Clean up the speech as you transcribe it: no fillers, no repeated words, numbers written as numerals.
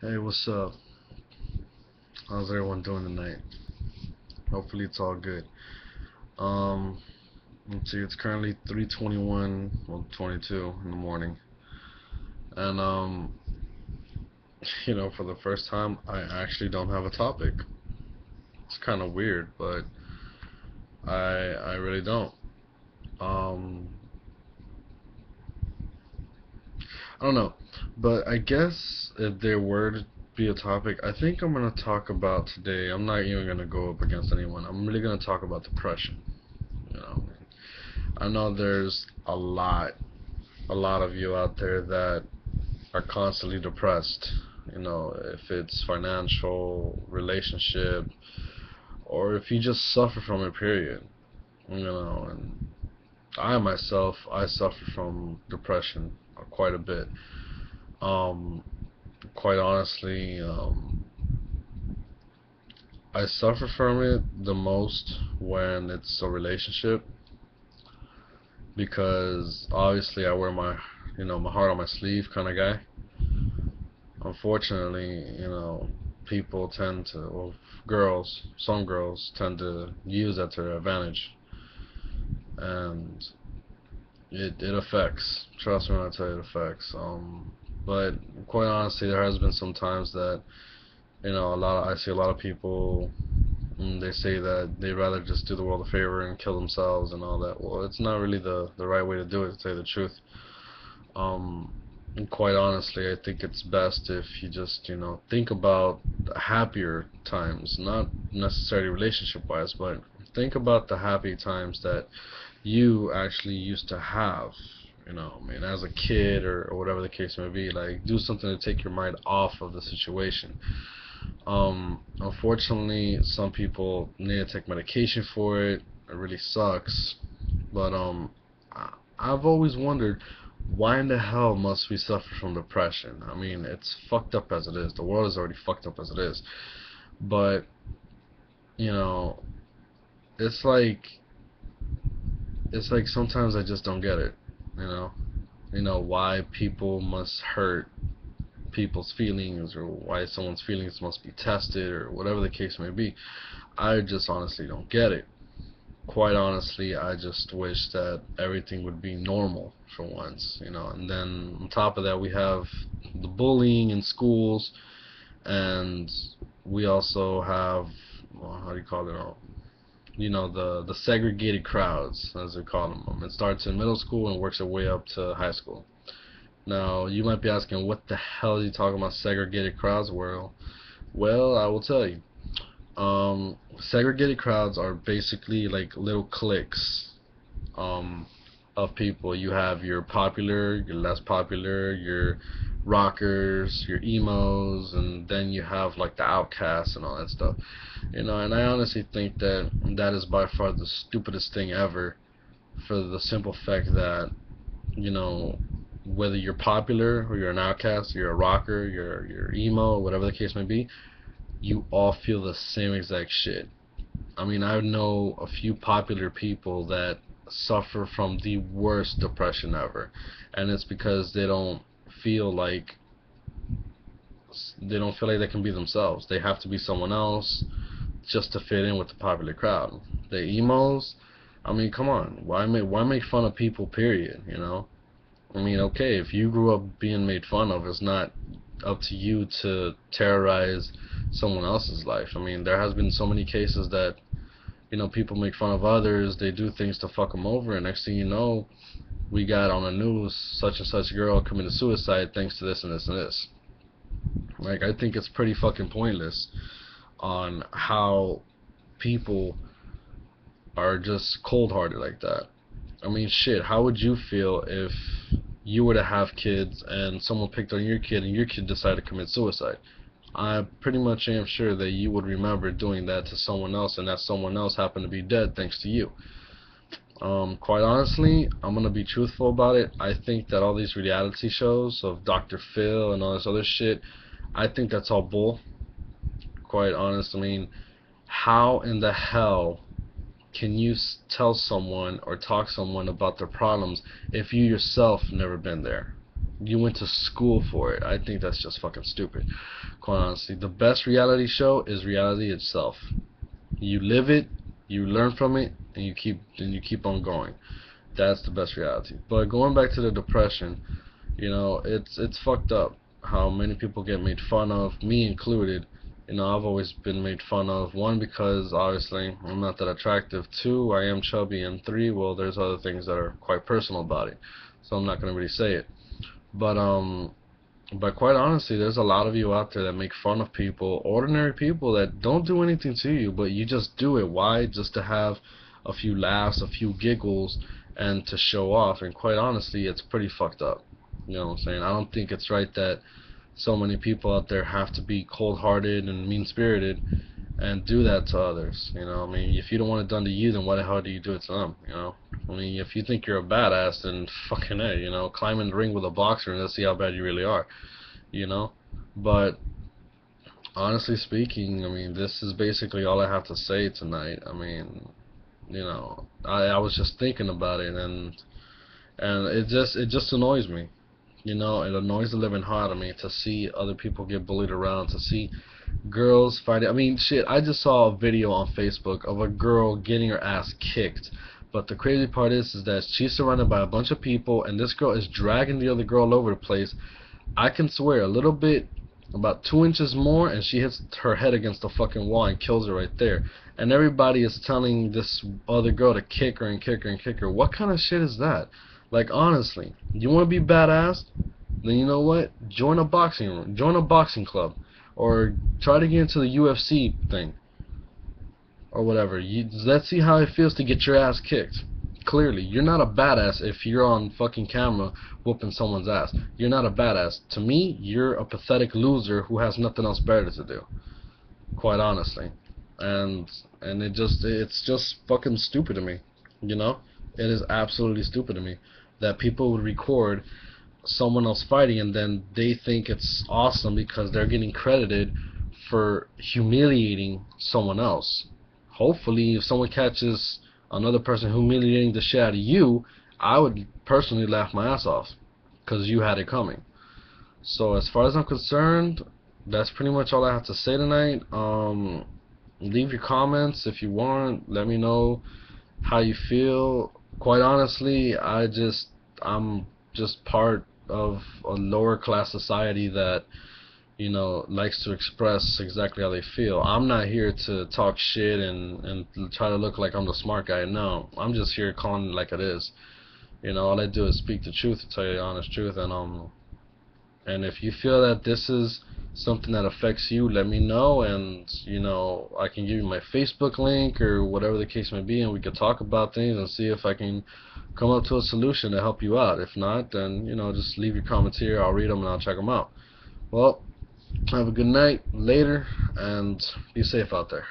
Hey, what's up? How's everyone doing tonight? Hopefully it's all good. Um, let's see, it's currently 3:21, well 22 in the morning. And for the first time I actually don't have a topic. It's kind of weird, but I really don't. Um, I don't know. But I guess if there were to be a topic, I think I'm gonna talk about today. I'm not even gonna go up against anyone. I'm really gonna talk about depression. You know, I know there's a lot of you out there that are constantly depressed. If it's financial, relationship, or if you just suffer from it, period. And I myself, I suffer from depression quite a bit. Um, Quite honestly, I suffer from it the most when it's a relationship because obviously I wear my heart on my sleeve kind of guy. Unfortunately, people tend to, well, some girls tend to use that to their advantage, and it affects. Trust me when I tell you it affects. But quite honestly, there has been some times that I see a lot of people. They say that they'd rather just do the world a favor and kill themselves and all that. Well, it's not really the right way to do it, to tell you the truth. Um, and quite honestly, I think it's best if you just, think about the happier times, not necessarily relationship wise, but think about the happy times that you actually used to have. I mean, as a kid or whatever the case may be, like do something to take your mind off of the situation. Unfortunately, some people need to take medication for it. It really sucks. But I've always wondered why in the hell must we suffer from depression? I mean, it's fucked up as it is. The world is already fucked up as it is. But, you know, it's like it's like sometimes I just don't get it, you know? Why people must hurt people's feelings or why someone's feelings must be tested or whatever the case may be. I just honestly don't get it. Quite honestly, I just wish that everything would be normal for once. And then on top of that, we have the bullying in schools, and we also have, well, how do you call it? The segregated crowds, as they call them. It starts in middle school and works its way up to high school. Now, you might be asking, what the hell are you talking about segregated crowds? Well, I will tell you. Segregated crowds are basically like little cliques um, of people. You have your popular, your less popular, your rockers, your emos, and then you have like the outcasts and all that stuff. And I honestly think that that is by far the stupidest thing ever for the simple fact that, you know, whether you're popular or you're an outcast, you're a rocker, you're emo, whatever the case may be, you all feel the same exact shit. I mean, I know a few popular people that suffer from the worst depression ever, and it's because feel like they don't feel like they can be themselves. They have to be someone else just to fit in with the popular crowd. The emos, I mean, come on, why make fun of people? Period. I mean, okay, if you grew up being made fun of, it's not up to you to terrorize someone else's life. I mean, there has been so many cases that people make fun of others, they do things to fuck them over, and next thing you know, we got on the news such and such girl committed suicide thanks to this and this and this. Like, I think it's pretty fucking pointless on how people are just cold-hearted like that. I mean, shit, how would you feel if you were to have kids and someone picked on your kid and your kid decided to commit suicide? I pretty much am sure that you would remember doing that to someone else, and that someone else happened to be dead thanks to you. Quite honestly, I'm gonna be truthful about it. I think that all these reality shows of Dr. Phil and all this other shit, I think that's all bull. Quite honest, I mean, how in the hell can you tell someone or talk someone about their problems if you yourself never been there? you went to school for it. I think that's just fucking stupid. Quite honestly, the best reality show is reality itself. You live it, you learn from it, and you keep on going. That's the best reality. But going back to the depression, it's fucked up how many people get made fun of, me included. I've always been made fun of. One, because obviously I'm not that attractive. Two, I am chubby. And three, well, there's other things that are quite personal about it, so I'm not gonna really say it. But quite honestly, there's a lot of you out there that make fun of people, ordinary people that don't do anything to you, but you just do it. Why? Just to have a few laughs, a few giggles, and to show off. And quite honestly, it's pretty fucked up. You know what I'm saying? I don't think it's right that so many people out there have to be cold-hearted and mean-spirited and do that to others. I mean, if you don't want it done to you, then why the hell do you do it to them? I mean, if you think you're a badass, then fucking A, climb in the ring with a boxer and let's see how bad you really are, But honestly speaking, I mean, this is basically all I have to say tonight. I mean, I was just thinking about it, and it just annoys me. It annoys the living hell out of me to see other people get bullied around, to see girls fighting. I mean, shit, I just saw a video on Facebook of a girl getting her ass kicked. But the crazy part is that she's surrounded by a bunch of people, and this girl is dragging the other girl all over the place. I can swear, a little bit, about 2 inches more, and she hits her head against the fucking wall and kills her right there. And everybody is telling this other girl to kick her and kick her and kick her. What kind of shit is that? Like, honestly, you want to be badass? Then you know what? Join a boxing room. Join a boxing club. Or try to get into the UFC thing. Or whatever. Let's see how it feels to get your ass kicked. Clearly, you're not a badass if you're on fucking camera whooping someone's ass. You're not a badass. To me, you're a pathetic loser who has nothing else better to do. Quite honestly. And it's just fucking stupid to me. It is absolutely stupid to me that people would record someone else fighting and then they think it's awesome because they're getting credited for humiliating someone else. Hopefully, if someone catches another person humiliating the shit out of you, I would personally laugh my ass off because you had it coming. So as far as I'm concerned, that's pretty much all I have to say tonight. Leave your comments if you want. Let me know how you feel. Quite honestly, I'm just part of a lower class society that likes to express exactly how they feel. I'm not here to talk shit and try to look like I'm the smart guy. No, I'm just here calling it like it is. All I do is speak the truth, to tell you the honest truth, and if you feel that this is something that affects you, let me know, and I can give you my Facebook link or whatever the case may be, and we could talk about things and see if I can come up to a solution to help you out. If not, then just leave your comments here. I'll read them and I'll check them out. Well, have a good night, later, and be safe out there.